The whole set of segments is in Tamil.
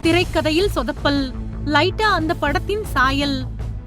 திரைக்கதையில் சொதப்பல், லைட்டா அந்த படத்தின் சாயல்.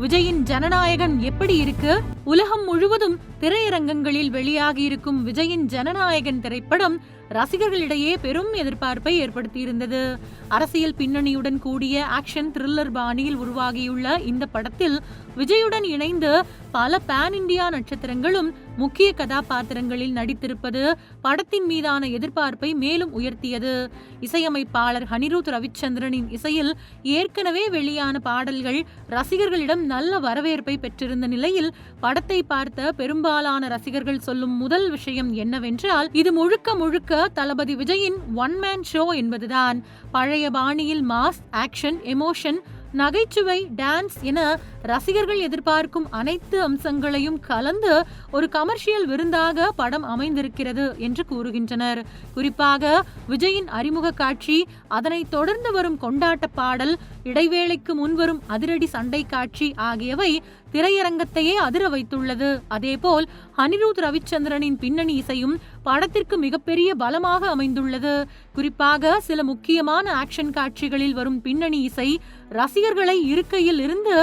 விஜயின் ஜனநாயகன் எப்படி இருக்கு? உலகம் முழுவதும் திரையரங்கங்களில் வெளியாகி இருக்கும் விஜயின் ஜனநாயகன் திரைப்படம் ரசிகர்களிடையே பெரும் எதிர்பார்ப்பை ஏற்படுத்தியிருந்தது. அரசியல் பின்னணியுடன் கூடிய ஆக்ஷன் த்ரில்லர் பாணியில் உருவாகியுள்ள இந்த படத்தில் விஜயுடன் இணைந்து பல பேன் இந்தியா நட்சத்திரங்களும் முக்கிய கதாபாத்திரங்களில் நடித்திருப்பது படத்தின் மீதான எதிர்பார்ப்பை மேலும் உயர்த்தியது. இசையமைப்பாளர் அனிருத் ரவிச்சந்திரனின் இசையில் ஏற்கனவே வெளியான பாடல்கள் ரசிகர்களிடம் நல்ல வரவேற்பை பெற்றிருந்த நிலையில் படத்தை பார்த்த பெரும்பாலான ரசிகர்கள் சொல்லும் முதல் விஷயம் என்னவென்றால், இது முழுக்க முழுக்க தளபதி விஜயின் ஒன் மேன் ஷோ என்பதுதான். பழைய பாணியில் மாஸ், ஆக்ஷன், எமோஷன், நகைச்சுவை, டான்ஸ் என ரசிகர்கள் எதிர்பார்க்கும் அனைத்து அம்சங்களையும் கலந்து ஒரு கமர்ஷியல் விருந்தாக படம் அமைந்திருக்கிறது என்று கூறுகின்றனர். குறிப்பாக விஜயின் அறிமுக காட்சி, அதனைத் தொடர்ந்து வரும் கொண்டாட்ட பாடல், இடைவேளைக்கு முன்வரும் அதிரடி சண்டை காட்சி ஆகியவை திரையரங்கத்தையே அதிர வைத்துள்ளது. அதேபோல் அனிருத் ரவிச்சந்திரனின் பின்னணி இசையும் படத்திற்கு மிகப்பெரிய பலமாக அமைந்துள்ளது. குறிப்பாக சில முக்கியமான ஆக்ஷன் காட்சிகளில் வரும் பின்னணி இசை ரசிகர்களை இருக்கையில் இருந்து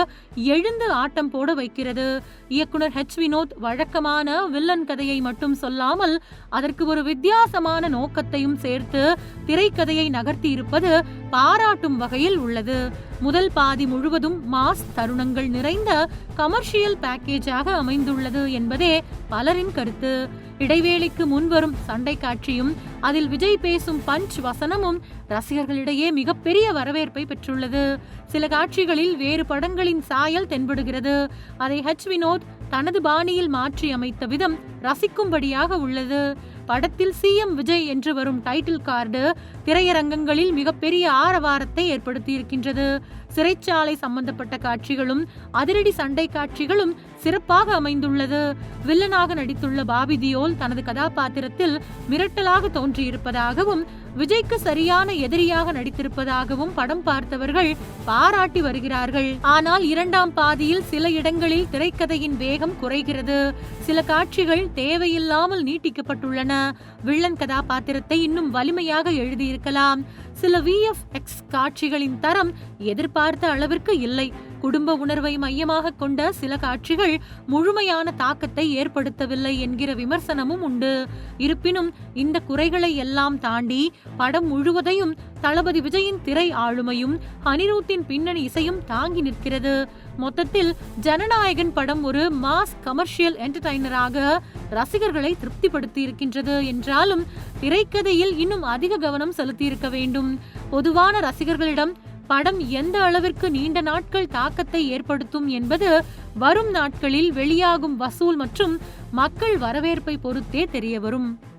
எழுந்து ஆட்டம் போட வைக்கிறது. இயக்குனர் வினோத் வழக்கமான வில்லன் கதையை மட்டும் சொல்லாமல் அதற்கு ஒரு வித்தியாசமான நோக்கத்தையும் சேர்த்து திரைக்கதையை நகர்த்தி இருப்பது பாராட்டும் வகையில் உள்ளது. முதல் பாதி முழுவதும் மாஸ் தருணங்கள் நிறைந்த கமர்ஷியல் பேக்கேஜாக அமைந்துள்ளது என்பதே பலரின் கருத்து. இடைவேளைக்கு முன்வரும் சண்டை காட்சியும் அதில் விஜய் பேசும் பஞ்ச் வசனமும் ரசிகர்களிடையே மிகப்பெரிய வரவேற்பை பெற்றுள்ளது. சில காட்சிகளில் வேறு படங்களின் சாயல் தென்படுகிறது. அதை வினோத் தனது பாணியில் மாற்றி அமைத்த விதம் ரசிக்கும்படியாக உள்ளது. படத்தில் சிஎம் விஜய் என்று வரும் டைட்டில் கார்டு திரையரங்கங்களில் மிகப்பெரிய ஆரவாரத்தை ஏற்படுத்தியிருக்கின்றது. சிறைச்சாலை சம்பந்தப்பட்ட காட்சிகளும் அதிரடி சண்டை காட்சிகளும் சிறப்பாக அமைந்துள்ளது. வில்லனாக நடித்துள்ள பாபி தியோல் தனது கதாபாத்திரத்தில் மிரட்டலாக தோன்றியிருப்பதாகவும் விஜய்க்கு சரியான எதிரியாக நடித்திருப்பதாகவும் படம் பார்த்தவர்கள் பாராட்டி வருகிறார்கள். ஆனால் இரண்டாம் பாதியில் சில இடங்களில் திரைக்கதையின் வேகம் குறைகிறது. சில காட்சிகள் தேவையில்லாமல் நீட்டிக்கப்பட்டுள்ளன. வில்லன் கதாபாத்திரத்தை இன்னும் வலிமையாக எழுதியிருக்கலாம். சில VFX காட்சிகளின் தரம் எதிர்பார்த்த அளவிற்கு இல்லை. குடும்ப உணர்வை மையமாக கொண்ட சில காட்சிகள் முழுமையான தாக்கத்தை ஏற்படுத்தவில்லை என்கிற விமர்சனமும் உண்டு. இருப்பினும் இந்த குறைகளை எல்லாம் தாண்டி படம் முழுவதையும் தளபதி விஜயின் திரை ஆளுமையும் அனிருத்தின் பின்னணி இசையும் தாங்கி நிற்கிறது. மொத்தத்தில் ஜனநாயகன் படம் ஒரு மாஸ் கமர்ஷியல் என்டர்டைனராக ரசிகர்களை திருப்திப்படுத்தி இருக்கின்றது என்றாலும் திரைக்கதையில் இன்னும் அதிக கவனம் செலுத்தியிருக்க வேண்டும். பொதுவான ரசிகர்களிடம் படம் எந்த அளவிற்கு நீண்ட நாட்கள் தாக்கத்தை ஏற்படுத்தும் என்பது வரும் நாட்களில் வெளியாகும் வசூல் மற்றும் மக்கள் வரவேற்பை பொறுத்தே தெரியவரும்.